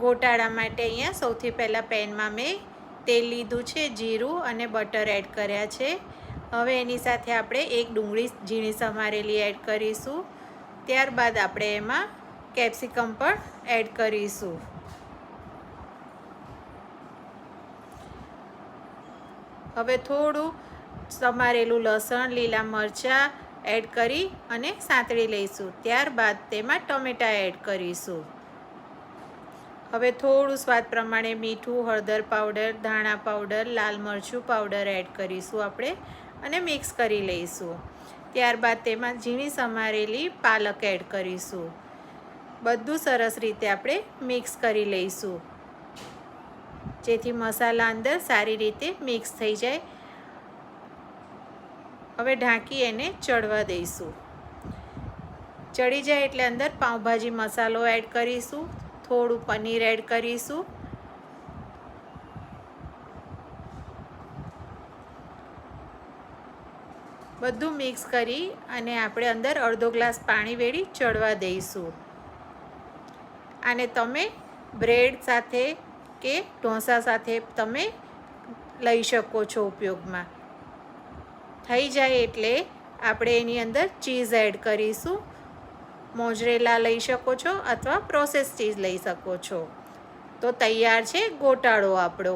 ગોટાળા માટે અહીંયા સૌથી પહેલાં પેનમાં મેં તેલ લીધું છે, જીરું અને બટર એડ કર્યા છે. હવે એની સાથે આપણે એક ડુંગળી ઝીણી સમારેલી એડ કરીશું. ત્યારબાદ આપણે એમાં કેપ્સિકમ પણ એડ કરીશું. હવે થોડું સમારેલું લસણ, લીલા મરચાં એડ કરી અને સાંતળી લઈશું. ત્યારબાદ તેમાં ટમેટાં એડ કરીશું. હવે થોડું સ્વાદ પ્રમાણે મીઠું, હળદર પાવડર, ધાણા પાવડર, લાલ મરચું પાવડર એડ કરીશું આપણે અને મિક્સ કરી લઈશું. ત્યારબાદ તેમાં ઝીણી સમારેલી પાલક એડ કરીશું. બધું સરસ રીતે આપણે મિક્સ કરી લઈશું, જેથી મસાલા અંદર સારી રીતે મિક્સ થઈ જાય. હવે ઢાંકી એને ચડવા દઈશું. ચડી જાય એટલે અંદર પાઉંભાજી મસાલો એડ કરીશું, થોડું પનીર એડ કરીશું. બધું મિક્સ કરી અને આપણે અંદર અડધો ગ્લાસ પાણી વેડી ચડવા દઈશું. આને તમે બ્રેડ સાથે કે ઢોસા સાથે તમે લઈ શકો છો ઉપયોગમાં. થઈ જાય એટલે આપણે એની અંદર ચીઝ એડ કરીશું. મોઝરેલા લઈ શકો છો અથવા પ્રોસેસ ચીઝ લઈ શકો છો. તો તૈયાર છે ગોટાળો આપણો.